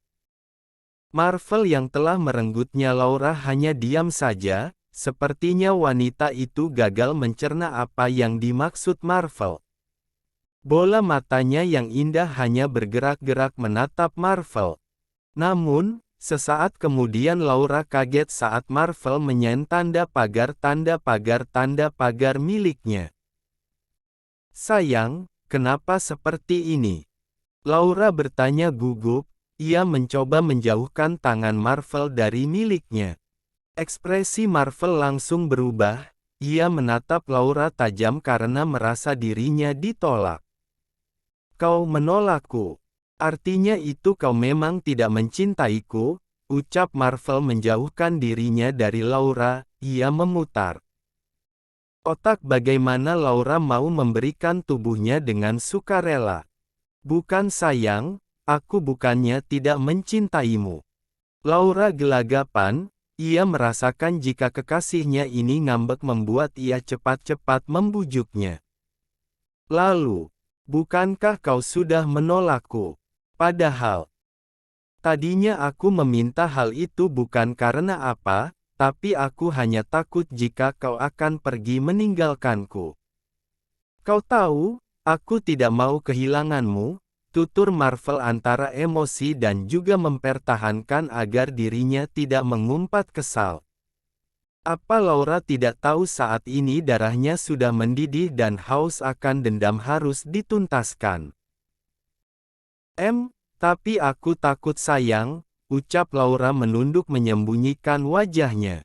Marvel yang telah merenggutnya Laura hanya diam saja, sepertinya wanita itu gagal mencerna apa yang dimaksud Marvel. Bola matanya yang indah hanya bergerak-gerak menatap Marvel. Namun, sesaat kemudian Laura kaget saat Marvel tanda pagar miliknya. Sayang, kenapa seperti ini? Laura bertanya gugup, ia mencoba menjauhkan tangan Marvel dari miliknya. Ekspresi Marvel langsung berubah, ia menatap Laura tajam karena merasa dirinya ditolak. Kau menolakku. Artinya itu kau memang tidak mencintaiku, ucap Marvel menjauhkan dirinya dari Laura, ia memutar otak bagaimana Laura mau memberikan tubuhnya dengan sukarela. Bukan sayang, aku bukannya tidak mencintaimu. Laura gelagapan, Ia merasakan jika kekasihnya ini ngambek membuat ia cepat-cepat membujuknya. Lalu, bukankah kau sudah menolakku? Padahal, tadinya aku meminta hal itu bukan karena apa, tapi aku hanya takut jika kau akan pergi meninggalkanku. Kau tahu, aku tidak mau kehilanganmu, tutur Marvel antara emosi dan juga mempertahankan agar dirinya tidak mengumpat kesal. Apa Laura tidak tahu saat ini darahnya sudah mendidih dan haus akan dendam harus dituntaskan? Tapi aku takut sayang, ucap Laura menunduk menyembunyikan wajahnya.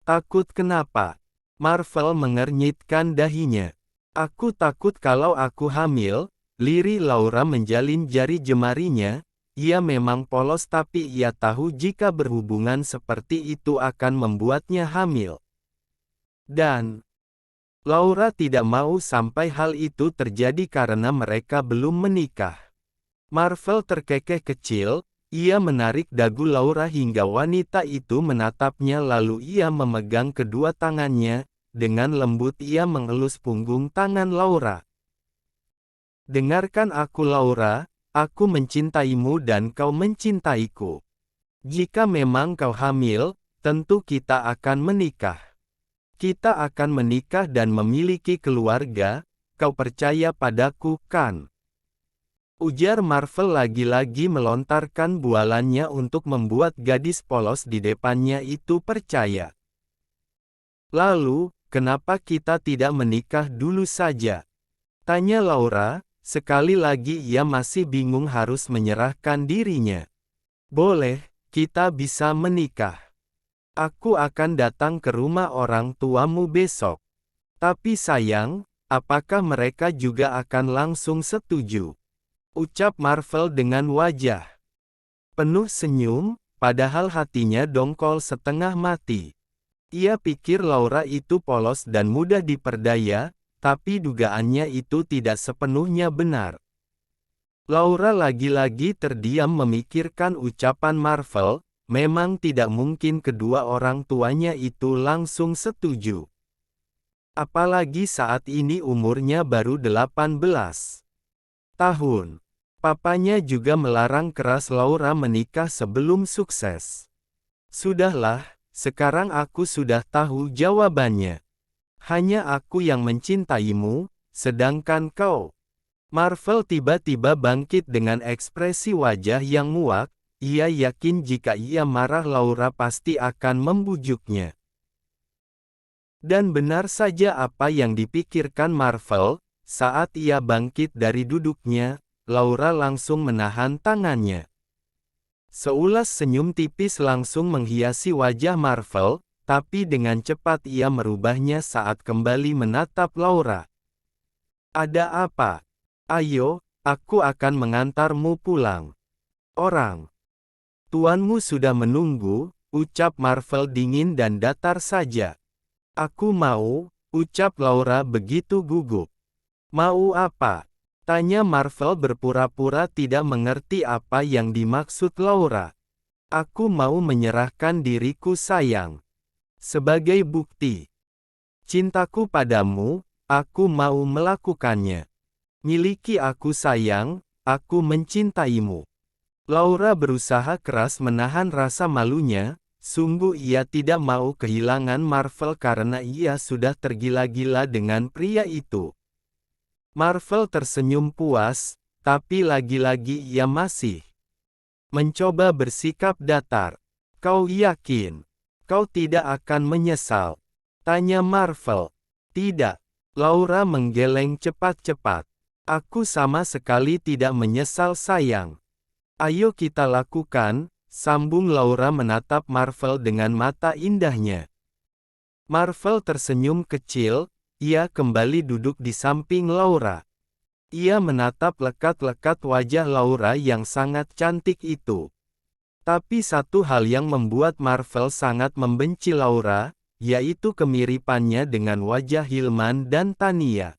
Takut kenapa? Marvel mengernyitkan dahinya. Aku takut kalau aku hamil, lirih Laura menjalin jari jemarinya, ia memang polos tapi ia tahu jika berhubungan seperti itu akan membuatnya hamil. Dan, Laura tidak mau sampai hal itu terjadi karena mereka belum menikah. Marvel terkekeh kecil, ia menarik dagu Laura hingga wanita itu menatapnya lalu ia memegang kedua tangannya. Dengan lembut ia mengelus punggung tangan Laura. Dengarkan aku Laura, aku mencintaimu dan kau mencintaiku. Jika memang kau hamil, tentu kita akan menikah. Kita akan menikah dan memiliki keluarga, kau percaya padaku kan? Ujar Marvel lagi-lagi melontarkan bualannya untuk membuat gadis polos di depannya itu percaya. Lalu, kenapa kita tidak menikah dulu saja? Tanya Laura, sekali lagi ia masih bingung harus menyerahkan dirinya. Boleh, kita bisa menikah. Aku akan datang ke rumah orang tuamu besok. Tapi sayang, apakah mereka juga akan langsung setuju? Ucap Marvel dengan wajah penuh senyum, padahal hatinya dongkol setengah mati. Ia pikir Laura itu polos dan mudah diperdaya, tapi dugaannya itu tidak sepenuhnya benar. Laura lagi-lagi terdiam memikirkan ucapan Marvel, memang tidak mungkin kedua orang tuanya itu langsung setuju. Apalagi saat ini umurnya baru 18 tahun. Papanya juga melarang keras Laura menikah sebelum sukses. Sudahlah. Sekarang aku sudah tahu jawabannya. Hanya aku yang mencintaimu, sedangkan kau. Marvel tiba-tiba bangkit dengan ekspresi wajah yang muak, ia yakin jika ia marah Laura pasti akan membujuknya. Dan benar saja apa yang dipikirkan Marvel, saat ia bangkit dari duduknya, Laura langsung menahan tangannya. Seulas senyum tipis langsung menghiasi wajah Marvel, tapi dengan cepat ia merubahnya saat kembali menatap Laura. Ada apa? Ayo, aku akan mengantarmu pulang. Orang tuanmu sudah menunggu, ucap Marvel dingin dan datar saja. Aku mau, ucap Laura begitu gugup. Mau apa? Tanya Marvel berpura-pura tidak mengerti apa yang dimaksud Laura. Aku mau menyerahkan diriku sayang. Sebagai bukti cintaku padamu, aku mau melakukannya. Miliki aku sayang, aku mencintaimu. Laura berusaha keras menahan rasa malunya, sungguh ia tidak mau kehilangan Marvel karena ia sudah tergila-gila dengan pria itu. Marvel tersenyum puas, tapi lagi-lagi ia masih mencoba bersikap datar. Kau yakin? Kau tidak akan menyesal? Tanya Marvel. Tidak. Laura menggeleng cepat-cepat. Aku sama sekali tidak menyesal sayang. Ayo kita lakukan, sambung Laura menatap Marvel dengan mata indahnya. Marvel tersenyum kecil. Ia kembali duduk di samping Laura. Ia menatap lekat-lekat wajah Laura yang sangat cantik itu. Tapi satu hal yang membuat Marvel sangat membenci Laura, yaitu kemiripannya dengan wajah Hilman dan Tania.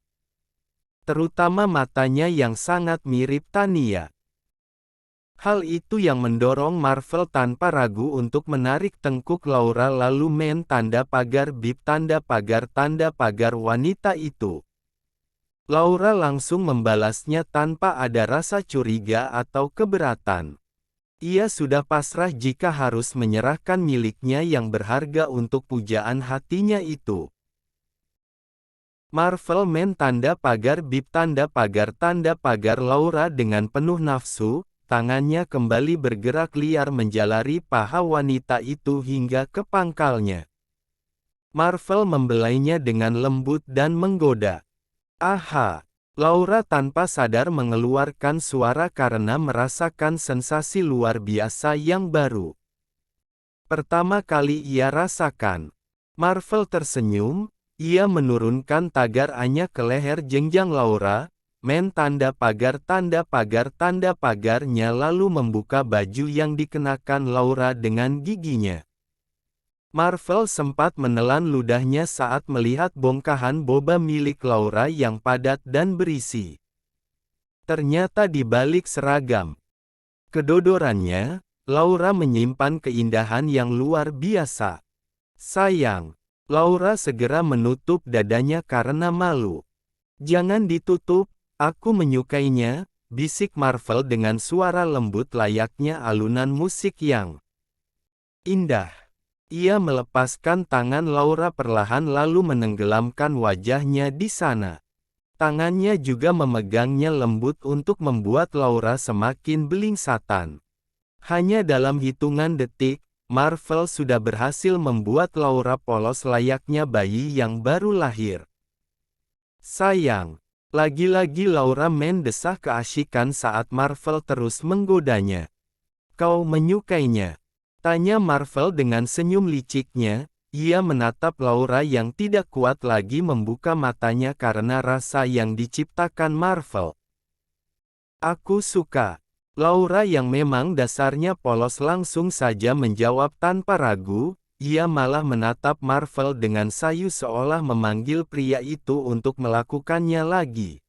Terutama matanya yang sangat mirip Tania. Hal itu yang mendorong Marvel tanpa ragu untuk menarik tengkuk Laura lalu main tanda pagar bip tanda pagar wanita itu. Laura langsung membalasnya tanpa ada rasa curiga atau keberatan. Ia sudah pasrah jika harus menyerahkan miliknya yang berharga untuk pujaan hatinya itu. Marvel main tanda pagar bip tanda pagar Laura dengan penuh nafsu, tangannya kembali bergerak liar menjalari paha wanita itu hingga ke pangkalnya. Marvel membelainya dengan lembut dan menggoda. Aha! Laura tanpa sadar mengeluarkan suara karena merasakan sensasi luar biasa yang baru. Pertama kali ia rasakan. Marvel tersenyum, ia menurunkan tagar A-nya ke leher jenjang Laura, main tanda pagarnya lalu membuka baju yang dikenakan Laura dengan giginya. Marvel sempat menelan ludahnya saat melihat bongkahan boba milik Laura yang padat dan berisi. Ternyata di balik seragam kedodorannya, Laura menyimpan keindahan yang luar biasa. Sayang, Laura segera menutup dadanya karena malu. Jangan ditutup, aku menyukainya, bisik Marvel dengan suara lembut layaknya alunan musik yang indah. Ia melepaskan tangan Laura perlahan lalu menenggelamkan wajahnya di sana. Tangannya juga memegangnya lembut untuk membuat Laura semakin belingsatan. Hanya dalam hitungan detik, Marvel sudah berhasil membuat Laura polos layaknya bayi yang baru lahir. Sayang, lagi-lagi Laura mendesah keasyikan saat Marvel terus menggodanya. Kau menyukainya? Tanya Marvel dengan senyum liciknya. Ia menatap Laura yang tidak kuat lagi membuka matanya karena rasa yang diciptakan Marvel. Aku suka. Laura yang memang dasarnya polos langsung saja menjawab tanpa ragu. Ia malah menatap Marvel dengan sayu seolah memanggil pria itu untuk melakukannya lagi.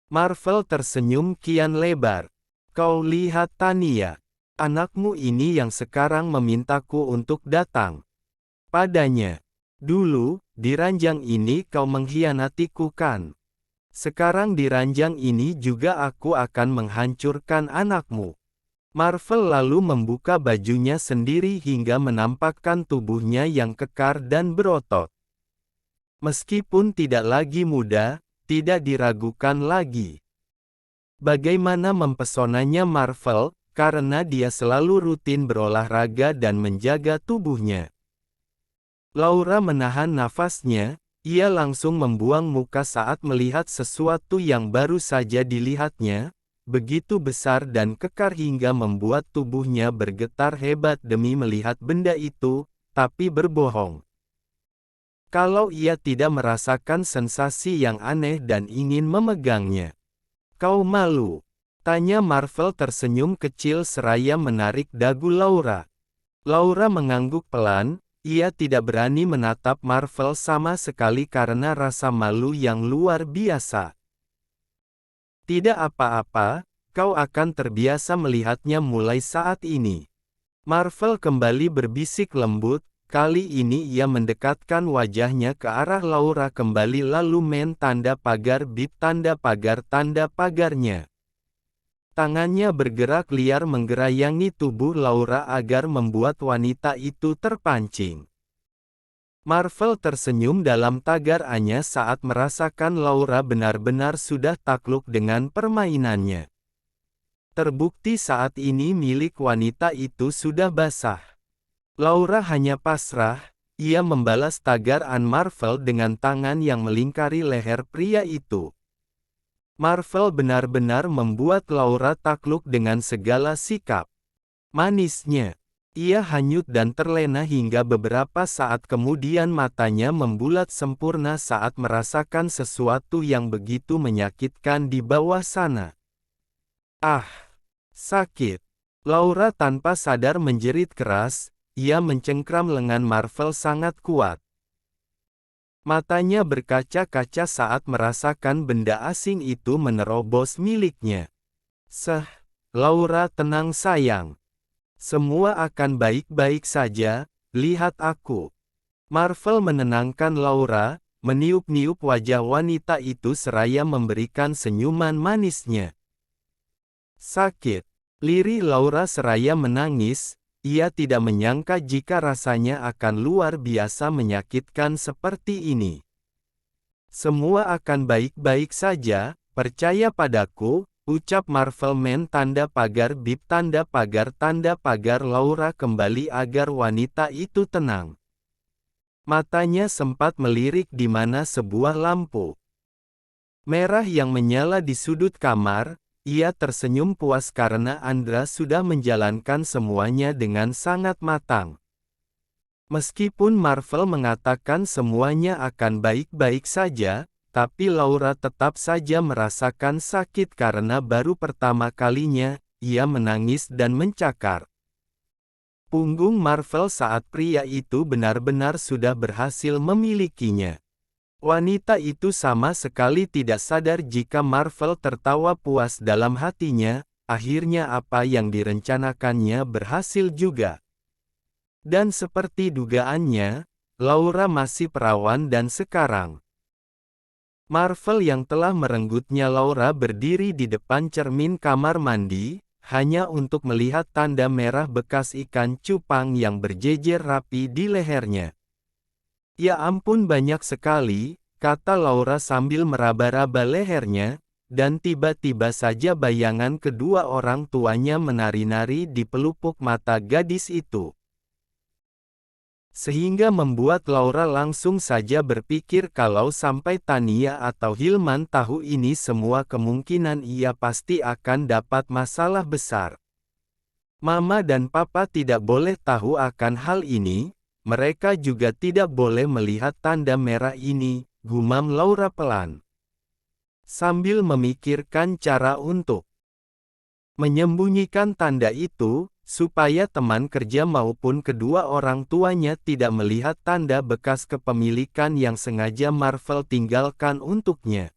Marvel tersenyum kian lebar. Kau lihat Tania. Anakmu ini yang sekarang memintaku untuk datang padanya. Dulu, di ranjang ini kau mengkhianatiku kan? Sekarang di ranjang ini juga aku akan menghancurkan anakmu. Marvel lalu membuka bajunya sendiri hingga menampakkan tubuhnya yang kekar dan berotot. Meskipun tidak lagi muda, tidak diragukan lagi. Bagaimana mempesonanya Marvel, karena dia selalu rutin berolahraga dan menjaga tubuhnya. Laura menahan nafasnya, ia langsung membuang muka saat melihat sesuatu yang baru saja dilihatnya, begitu besar dan kekar hingga membuat tubuhnya bergetar hebat demi melihat benda itu, tapi berbohong. Kalau ia tidak merasakan sensasi yang aneh dan ingin memegangnya. Kau malu? Tanya Marvel tersenyum kecil seraya menarik dagu Laura. Laura mengangguk pelan, ia tidak berani menatap Marvel sama sekali karena rasa malu yang luar biasa. Tidak apa-apa, kau akan terbiasa melihatnya mulai saat ini. Marvel kembali berbisik lembut, kali ini ia mendekatkan wajahnya ke arah Laura kembali lalu main tanda pagar bip tanda pagarnya. Tangannya bergerak liar menggerayangi tubuh Laura agar membuat wanita itu terpancing. Marvel tersenyum dalam tagar A-nya saat merasakan Laura benar-benar sudah takluk dengan permainannya. Terbukti saat ini milik wanita itu sudah basah. Laura hanya pasrah, ia membalas tagar A Marvel dengan tangan yang melingkari leher pria itu. Marvel benar-benar membuat Laura takluk dengan segala sikap. Manisnya, ia hanyut dan terlena hingga beberapa saat kemudian matanya membulat sempurna saat merasakan sesuatu yang begitu menyakitkan di bawah sana. Ah! Sakit! Laura tanpa sadar menjerit keras, ia mencengkram lengan Marvel sangat kuat. Matanya berkaca-kaca saat merasakan benda asing itu menerobos miliknya. Laura, tenang sayang. Semua akan baik-baik saja, lihat aku. Marvel menenangkan Laura, meniup-niup wajah wanita itu seraya memberikan senyuman manisnya. Sakit. Lirih Laura seraya menangis, ia tidak menyangka jika rasanya akan luar biasa menyakitkan seperti ini. Semua akan baik-baik saja, percaya padaku, ucap Marvel Man tanda pagar bip tanda pagar Laura kembali agar wanita itu tenang. Matanya sempat melirik di mana sebuah lampu merah yang menyala di sudut kamar. Ia tersenyum puas karena Andra sudah menjalankan semuanya dengan sangat matang. Meskipun Marvel mengatakan semuanya akan baik-baik saja, tapi Laura tetap saja merasakan sakit karena baru pertama kalinya, ia menangis dan mencakar punggung Marvel saat pria itu benar-benar sudah berhasil memilikinya. Wanita itu sama sekali tidak sadar jika Marvel tertawa puas dalam hatinya, akhirnya apa yang direncanakannya berhasil juga. Dan seperti dugaannya, Laura masih perawan dan sekarang Marvel yang telah merenggutnya Laura berdiri di depan cermin kamar mandi, hanya untuk melihat tanda merah bekas ikan cupang yang berjejer rapi di lehernya. Ya ampun, banyak sekali, kata Laura sambil meraba-raba lehernya, dan tiba-tiba saja bayangan kedua orang tuanya menari-nari di pelupuk mata gadis itu. Sehingga membuat Laura langsung saja berpikir kalau sampai Tania atau Hilman tahu ini semua kemungkinan ia pasti akan dapat masalah besar. Mama dan Papa tidak boleh tahu akan hal ini. Mereka juga tidak boleh melihat tanda merah ini, gumam Laura pelan. Sambil memikirkan cara untuk menyembunyikan tanda itu, supaya teman kerja maupun kedua orang tuanya tidak melihat tanda bekas kepemilikan yang sengaja Marvel tinggalkan untuknya.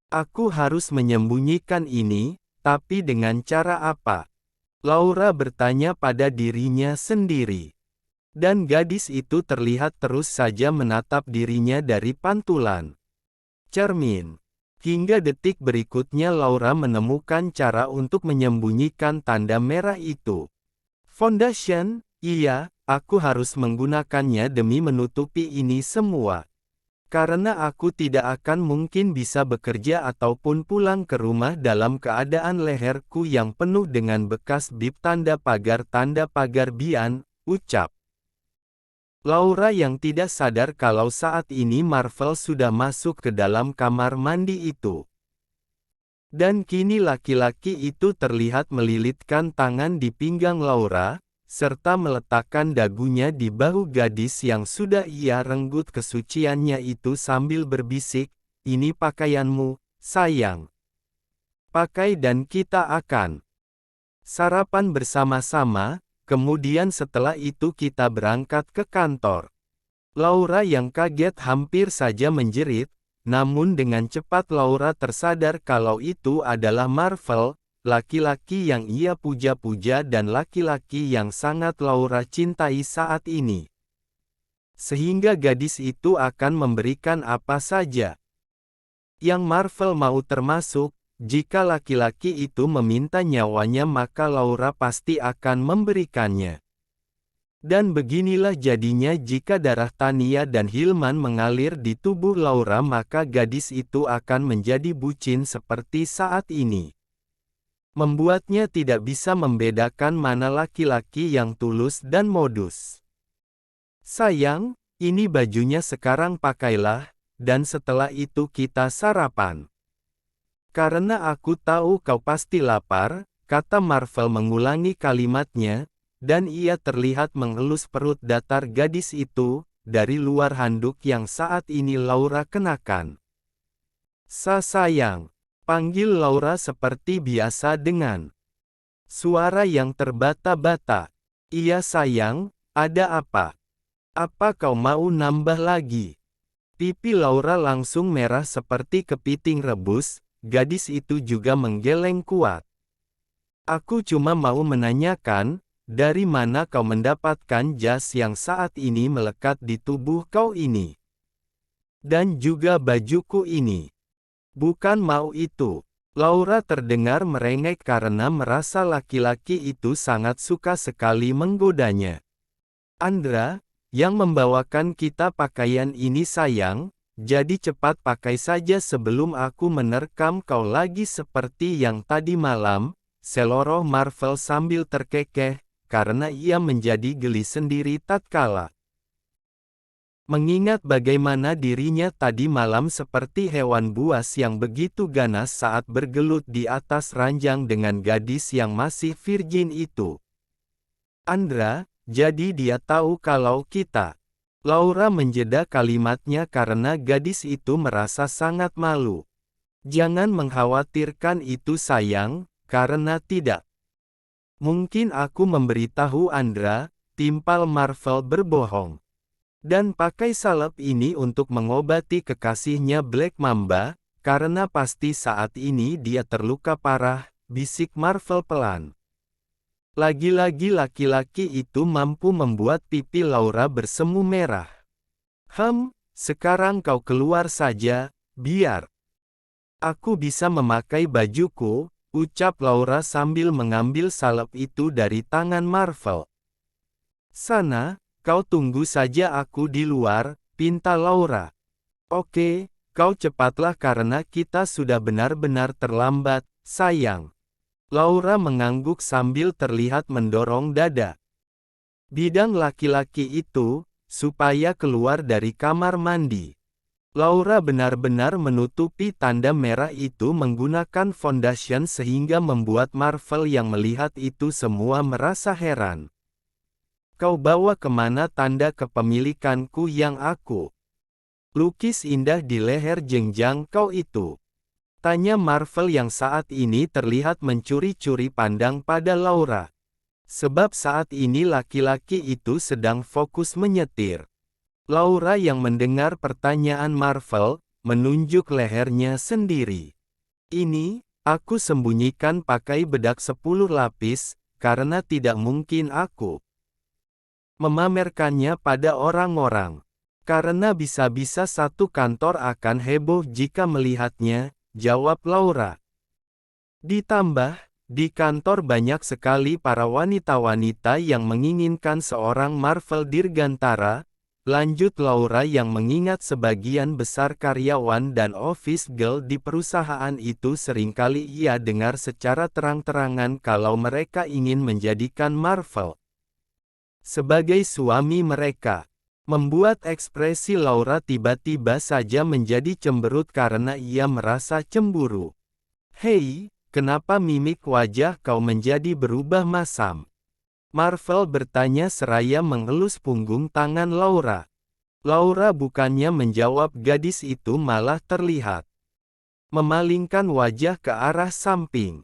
Aku harus menyembunyikan ini, tapi dengan cara apa? Laura bertanya pada dirinya sendiri. Dan gadis itu terlihat terus saja menatap dirinya dari pantulan cermin. Hingga detik berikutnya Laura menemukan cara untuk menyembunyikan tanda merah itu. Foundation, iya, aku harus menggunakannya demi menutupi ini semua. Karena aku tidak akan mungkin bisa bekerja ataupun pulang ke rumah dalam keadaan leherku yang penuh dengan bekas bip tanda pagar Bian, ucap Laura yang tidak sadar kalau saat ini Marvel sudah masuk ke dalam kamar mandi itu. Dan kini laki-laki itu terlihat melilitkan tangan di pinggang Laura, serta meletakkan dagunya di bahu gadis yang sudah ia renggut kesuciannya itu sambil berbisik, "Ini pakaianmu, sayang. Pakai dan kita akan sarapan bersama-sama. Kemudian setelah itu kita berangkat ke kantor." Laura yang kaget hampir saja menjerit, namun dengan cepat Laura tersadar kalau itu adalah Marvel, laki-laki yang ia puja-puja dan laki-laki yang sangat Laura cintai saat ini. Sehingga gadis itu akan memberikan apa saja yang Marvel mau, termasuk jika laki-laki itu meminta nyawanya maka Laura pasti akan memberikannya. Dan beginilah jadinya jika darah Tania dan Hilman mengalir di tubuh Laura maka gadis itu akan menjadi bucin seperti saat ini. Membuatnya tidak bisa membedakan mana laki-laki yang tulus dan modus. "Sayang, ini bajunya sekarang pakailah, dan setelah itu kita sarapan. Karena aku tahu kau pasti lapar," kata Marvel mengulangi kalimatnya, dan ia terlihat mengelus perut datar gadis itu, dari luar handuk yang saat ini Laura kenakan. Sayang," panggil Laura seperti biasa dengan suara yang terbata-bata. "Iya sayang, ada apa? Apa kau mau nambah lagi?" Pipi Laura langsung merah seperti kepiting rebus. Gadis itu juga menggeleng kuat. Aku cuma mau menanyakan, dari mana kau mendapatkan jas yang saat ini melekat di tubuh kau ini? Dan juga bajuku ini. Bukan mau itu. Laura terdengar merengek karena merasa laki-laki itu sangat suka sekali menggodanya. Andra, yang membawakan kita pakaian ini sayang, jadi cepat pakai saja sebelum aku menerkam kau lagi seperti yang tadi malam, seloroh Marvel sambil terkekeh, karena ia menjadi geli sendiri tatkala mengingat bagaimana dirinya tadi malam seperti hewan buas yang begitu ganas saat bergelut di atas ranjang dengan gadis yang masih virgin itu. Andra, jadi dia tahu kalau kita. Laura menjeda kalimatnya karena gadis itu merasa sangat malu. Jangan mengkhawatirkan itu sayang, karena tidak. Mungkin aku memberitahu Andra, timpal Marvel berbohong. Dan pakai salep ini untuk mengobati kekasihnya Black Mamba, karena pasti saat ini dia terluka parah, bisik Marvel pelan. Lagi-lagi laki-laki itu mampu membuat pipi Laura bersemu merah. Sekarang kau keluar saja, biar aku bisa memakai bajuku, ucap Laura sambil mengambil salep itu dari tangan Marvel. Sana, kau tunggu saja aku di luar, pinta Laura. Oke, kau cepatlah karena kita sudah benar-benar terlambat, sayang. Laura mengangguk sambil terlihat mendorong dada bidang laki-laki itu, supaya keluar dari kamar mandi. Laura benar-benar menutupi tanda merah itu menggunakan foundation sehingga membuat Marvel yang melihat itu semua merasa heran. Kau bawa kemana tanda kepemilikanku yang aku lukis indah di leher jenjang kau itu? Tanya Marvel yang saat ini terlihat mencuri-curi pandang pada Laura. Sebab saat ini laki-laki itu sedang fokus menyetir. Laura yang mendengar pertanyaan Marvel, menunjuk lehernya sendiri. Ini, aku sembunyikan pakai bedak 10 lapis, karena tidak mungkin aku memamerkannya pada orang-orang. Karena bisa-bisa satu kantor akan heboh jika melihatnya, jawab Laura. Ditambah, di kantor banyak sekali para wanita-wanita yang menginginkan seorang Marvel Dirgantara, lanjut Laura yang mengingat sebagian besar karyawan dan office girl di perusahaan itu seringkali ia dengar secara terang-terangan kalau mereka ingin menjadikan Marvel sebagai suami mereka. Membuat ekspresi Laura tiba-tiba saja menjadi cemberut karena ia merasa cemburu. Hei, kenapa mimik wajah kau menjadi berubah masam? Marvel bertanya seraya mengelus punggung tangan Laura. Laura bukannya menjawab, gadis itu malah terlihat memalingkan wajah ke arah samping.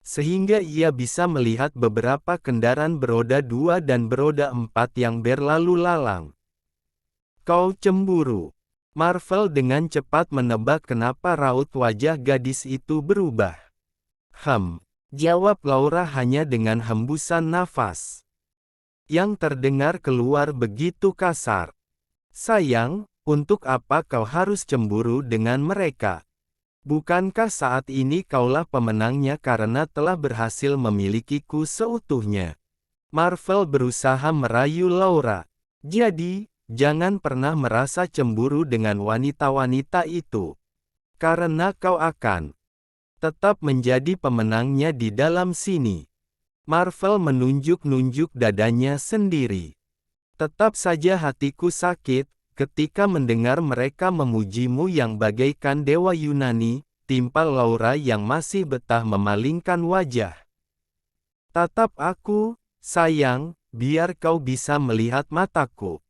Sehingga ia bisa melihat beberapa kendaraan beroda 2 dan beroda 4 yang berlalu lalang. Kau cemburu. Marvel dengan cepat menebak kenapa raut wajah gadis itu berubah. Jawab Laura hanya dengan hembusan nafas yang terdengar keluar begitu kasar. Sayang, untuk apa kau harus cemburu dengan mereka? Bukankah saat ini kaulah pemenangnya karena telah berhasil memilikiku seutuhnya? Marvel berusaha merayu Laura. Jadi, jangan pernah merasa cemburu dengan wanita-wanita itu. Karena kau akan tetap menjadi pemenangnya di dalam sini. Marvel menunjuk-nunjuk dadanya sendiri. Tetap saja hatiku sakit, ketika mendengar mereka memujimu yang bagaikan dewa Yunani, timpal Laura yang masih betah memalingkan wajah. Tatap aku, sayang, biar kau bisa melihat mataku.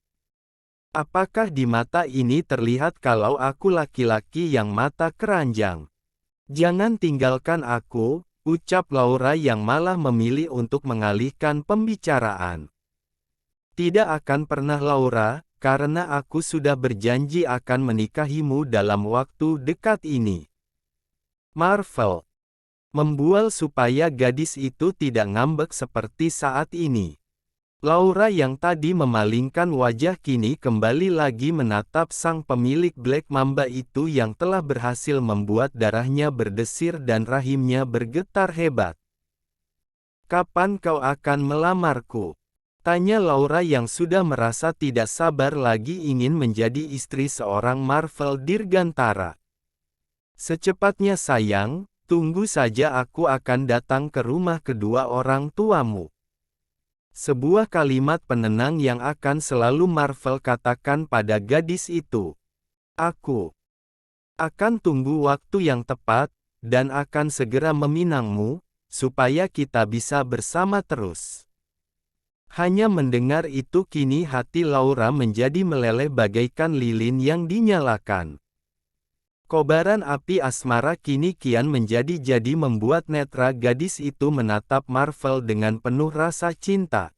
Apakah di mata ini terlihat kalau aku laki-laki yang mata keranjang? Jangan tinggalkan aku, ucap Laura yang malah memilih untuk mengalihkan pembicaraan. Tidak akan pernah Laura, karena aku sudah berjanji akan menikahimu dalam waktu dekat ini. Marvel Membual supaya gadis itu tidak ngambek seperti saat ini. Laura yang tadi memalingkan wajah kini kembali lagi menatap sang pemilik Black Mamba itu yang telah berhasil membuat darahnya berdesir dan rahimnya bergetar hebat. "Kapan kau akan melamarku?" tanya Laura yang sudah merasa tidak sabar lagi ingin menjadi istri seorang Marvel Dirgantara. "Secepatnya sayang, tunggu saja aku akan datang ke rumah kedua orang tuamu." Sebuah kalimat penenang yang akan selalu Marvel katakan pada gadis itu. "Aku akan tunggu waktu yang tepat, dan akan segera meminangmu, supaya kita bisa bersama terus." Hanya mendengar itu kini hati Laura menjadi meleleh bagaikan lilin yang dinyalakan. Kobaran api asmara kini kian menjadi-jadi membuat netra gadis itu menatap Marvel dengan penuh rasa cinta.